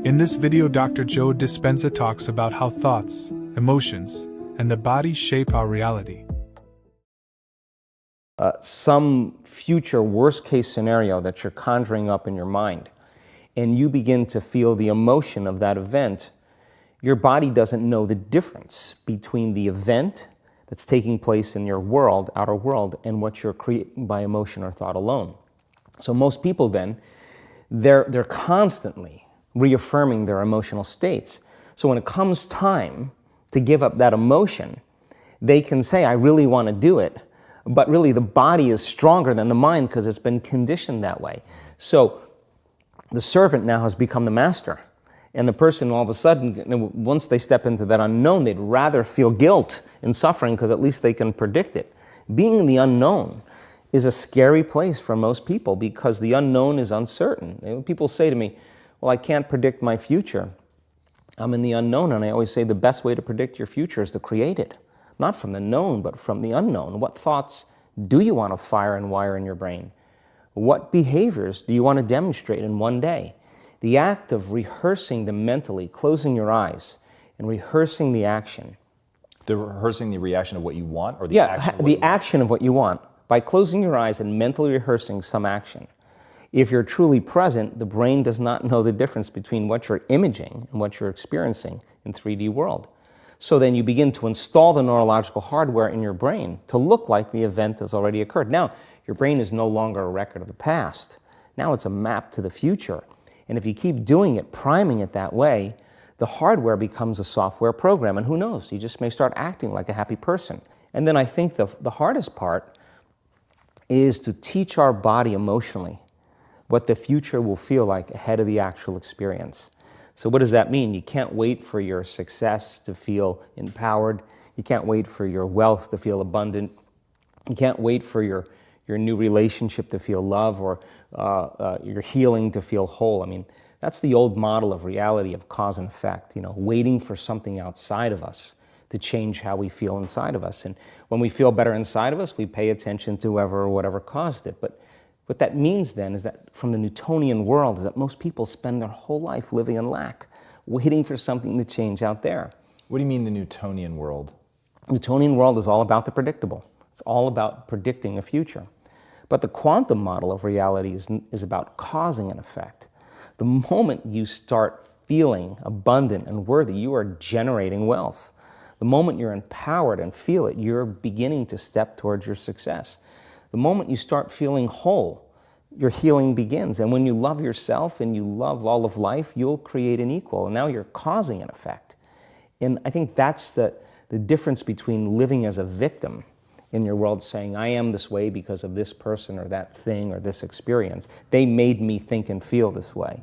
In this video, Dr. Joe Dispenza talks about how thoughts, emotions, and the body shape our reality. Some future worst case scenario that you're conjuring up in your mind, and you begin to feel the emotion of that event, your body doesn't know the difference between the event that's taking place in your world, outer world, and what you're creating by emotion or thought alone. So most people then, they're constantly reaffirming their emotional states. So when it comes time to give up that emotion, they can say, I really want to do it, but really the body is stronger than the mind because it's been conditioned that way. So the servant now has become the master. And the person all of a sudden, once they step into that unknown, they'd rather feel guilt and suffering because at least they can predict it. Being in the unknown is a scary place for most people because the unknown is uncertain. People say to me, well, I can't predict my future. I'm in the unknown, and I always say the best way to predict your future is to create it. Not from the known, but from the unknown. What thoughts do you want to fire and wire in your brain? What behaviors do you want to demonstrate in one day? The act of rehearsing them mentally, closing your eyes, and rehearsing the action. Rehearsing the reaction of what you want, or the action of what you want. By closing your eyes and mentally rehearsing some action. If you're truly present, the brain does not know the difference between what you're imaging and what you're experiencing in 3D world. So then you begin to install the neurological hardware in your brain to look like the event has already occurred. Now, your brain is no longer a record of the past. Now it's a map to the future. And if you keep doing it, priming it that way, the hardware becomes a software program. And who knows, you just may start acting like a happy person. And then I think the hardest part is to teach our body emotionally what the future will feel like ahead of the actual experience. So what does that mean? You can't wait for your success to feel empowered. You can't wait for your wealth to feel abundant. You can't wait for your new relationship to feel love, or your healing to feel whole. I mean, that's the old model of reality, of cause and effect, waiting for something outside of us to change how we feel inside of us. And when we feel better inside of us, we pay attention to whoever or whatever caused it. But what that means then is that from the Newtonian world is that most people spend their whole life living in lack, waiting for something to change out there. What do you mean the Newtonian world? The Newtonian world is all about the predictable. It's all about predicting a future. But the quantum model of reality is about causing an effect. The moment you start feeling abundant and worthy, you are generating wealth. The moment you're empowered and feel it, you're beginning to step towards your success. The moment you start feeling whole, your healing begins. And when you love yourself and you love all of life, you'll create an equal. And now you're causing an effect. And I think that's the difference between living as a victim in your world, saying, I am this way because of this person or that thing or this experience. They made me think and feel this way.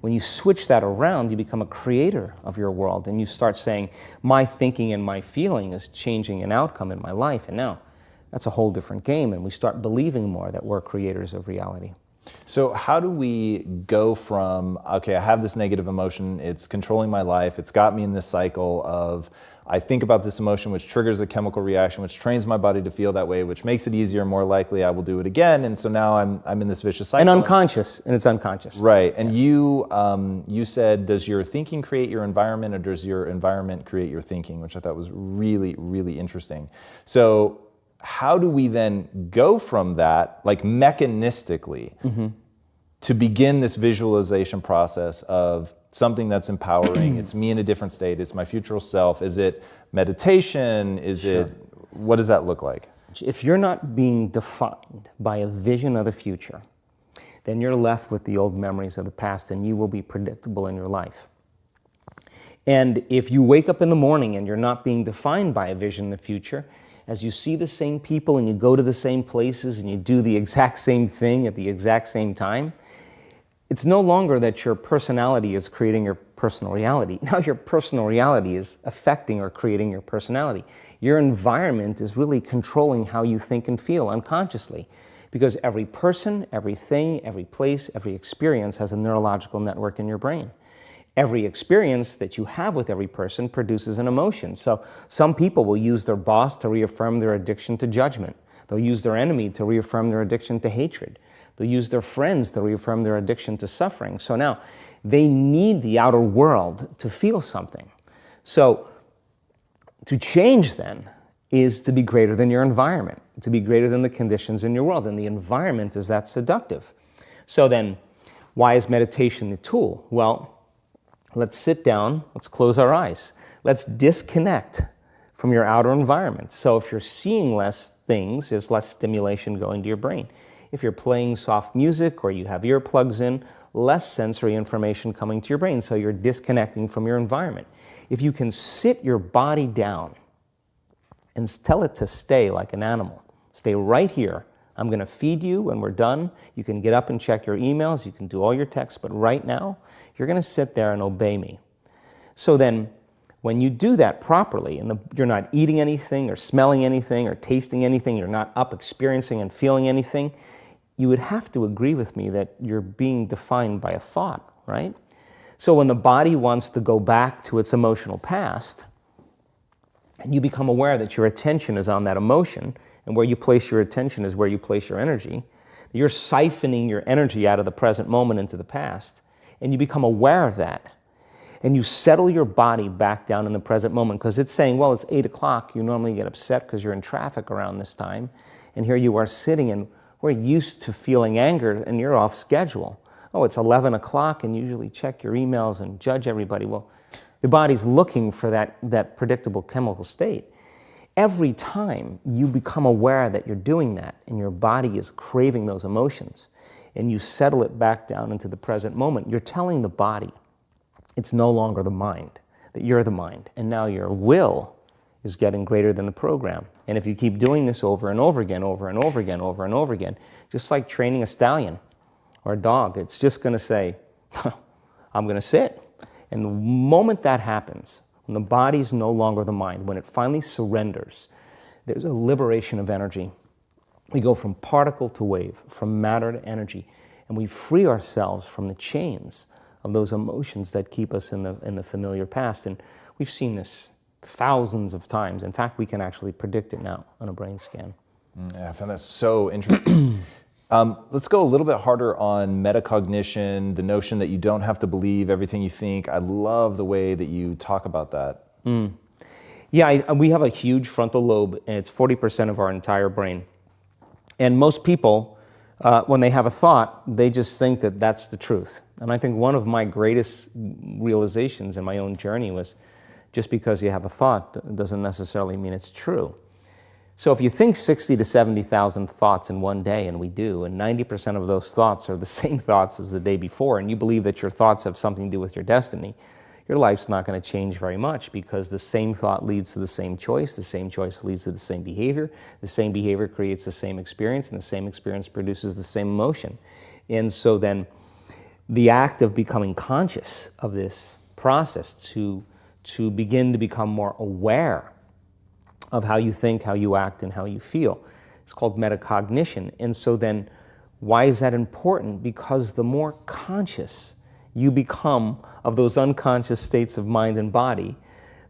When you switch that around, you become a creator of your world, and you start saying, my thinking and my feeling is changing an outcome in my life. And now that's a whole different game, and we start believing more that we're creators of reality. So how do we go from, okay, I have this negative emotion, it's controlling my life, it's got me in this cycle of, I think about this emotion, which triggers a chemical reaction, which trains my body to feel that way, which makes it easier, more likely I will do it again. And so now I'm in this vicious cycle. And it's unconscious. Right. And you said, does your thinking create your environment, or does your environment create your thinking? Which I thought was really, really interesting. So how do we then go from that, like mechanistically, to begin this visualization process of something that's empowering? It's me in a different state. It's my future self. Is it meditation? What does that look like? If you're not being defined by a vision of the future, then you're left with the old memories of the past, and you will be predictable in your life. And if you wake up in the morning and you're not being defined by a vision of the future, as you see the same people and you go to the same places and you do the exact same thing at the exact same time, it's no longer that your personality is creating your personal reality. Now your personal reality is affecting or creating your personality. Your environment is really controlling how you think and feel unconsciously, because every person, everything, every place, every experience has a neurological network in your brain. Every experience that you have with every person produces an emotion. So some people will use their boss to reaffirm their addiction to judgment. They'll use their enemy to reaffirm their addiction to hatred. They'll use their friends to reaffirm their addiction to suffering. So now, they need the outer world to feel something. So to change then is to be greater than your environment, to be greater than the conditions in your world, and the environment is that seductive. So then, why is meditation the tool? Well, let's sit down, let's close our eyes. Let's disconnect from your outer environment. So if you're seeing less things, there's less stimulation going to your brain. If you're playing soft music or you have earplugs in, less sensory information coming to your brain, so you're disconnecting from your environment. If you can sit your body down and tell it to stay like an animal, stay right here. I'm going to feed you when we're done. You can get up and check your emails, you can do all your texts, but right now, you're going to sit there and obey me. So then, when you do that properly, and you're not eating anything or smelling anything or tasting anything, you're not up experiencing and feeling anything, you would have to agree with me that you're being defined by a thought, right? So when the body wants to go back to its emotional past, and you become aware that your attention is on that emotion, and where you place your attention is where you place your energy, you're siphoning your energy out of the present moment into the past, and you become aware of that. And you settle your body back down in the present moment, because it's saying, well, it's 8 o'clock. You normally get upset because you're in traffic around this time. And here you are sitting, and we're used to feeling anger, and you're off schedule. Oh, it's 11 o'clock, and you usually check your emails and judge everybody. Well, the body's looking for that predictable chemical state. Every time you become aware that you're doing that, and your body is craving those emotions, and you settle it back down into the present moment, you're telling the body, it's no longer the mind, that you're the mind. And now your will is getting greater than the program. And if you keep doing this over and over again, over and over again, over and over again, just like training a stallion or a dog, it's just going to say, I'm going to sit. And the moment that happens, when the body's no longer the mind, when it finally surrenders, there's a liberation of energy. We go from particle to wave, from matter to energy, and we free ourselves from the chains of those emotions that keep us in the familiar past. And we've seen this thousands of times. In fact, we can actually predict it now on a brain scan. Yeah, I found that so interesting. Let's go a little bit harder on metacognition, the notion that you don't have to believe everything you think. I love the way that you talk about that. Yeah, we have a huge frontal lobe, and it's 40% of our entire brain. And most people, when they have a thought, they just think that that's the truth. And I think one of my greatest realizations in my own journey was just because you have a thought doesn't necessarily mean it's true. So if you think 60 to 70,000 thoughts in one day, and we do, and 90% of those thoughts are the same thoughts as the day before, and you believe that your thoughts have something to do with your destiny, your life's not going to change very much, because the same thought leads to the same choice leads to the same behavior creates the same experience, and the same experience produces the same emotion. And so then the act of becoming conscious of this process to begin to become more aware of how you think, how you act, and how you feel, it's called metacognition. And so then why is that important? Because the more conscious you become of those unconscious states of mind and body,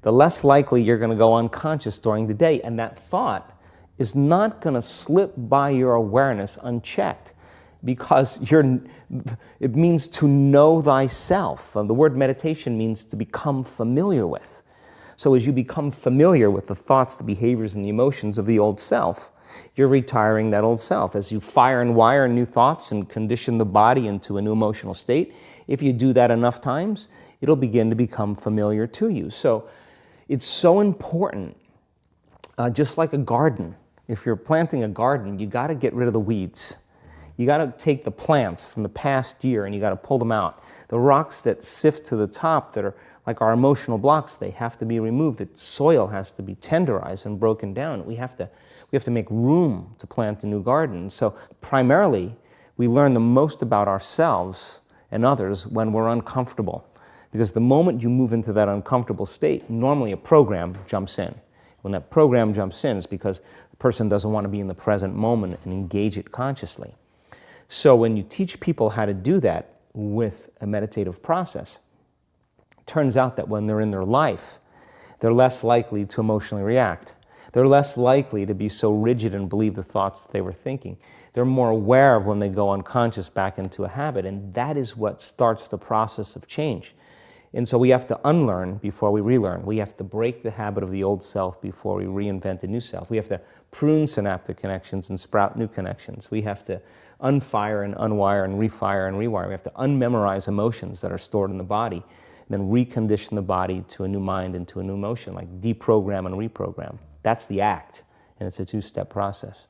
the less likely you're going to go unconscious during the day. And that thought is not going to slip by your awareness unchecked, because it means to know thyself. The word meditation means to become familiar with. So as you become familiar with the thoughts, the behaviors, and the emotions of the old self, you're retiring that old self. As you fire and wire new thoughts and condition the body into a new emotional state, if you do that enough times, it'll begin to become familiar to you. So it's so important, just like a garden. If you're planting a garden, you got to get rid of the weeds. You got to take the plants from the past year and you got to pull them out. The rocks that sift to the top that are like our emotional blocks, they have to be removed. The soil has to be tenderized and broken down. We have to make room to plant a new garden. So primarily, we learn the most about ourselves and others when we're uncomfortable. Because the moment you move into that uncomfortable state, normally a program jumps in. When that program jumps in, it's because the person doesn't want to be in the present moment and engage it consciously. So when you teach people how to do that with a meditative process, it turns out that when they're in their life, they're less likely to emotionally react. They're less likely to be so rigid and believe the thoughts they were thinking. They're more aware of when they go unconscious back into a habit, and that is what starts the process of change. And so we have to unlearn before we relearn. We have to break the habit of the old self before we reinvent a new self. We have to prune synaptic connections and sprout new connections. We have to unfire and unwire and refire and rewire. We have to unmemorize emotions that are stored in the body, and then recondition the body to a new mind and to a new emotion, like deprogram and reprogram. That's the act, and it's a two-step process.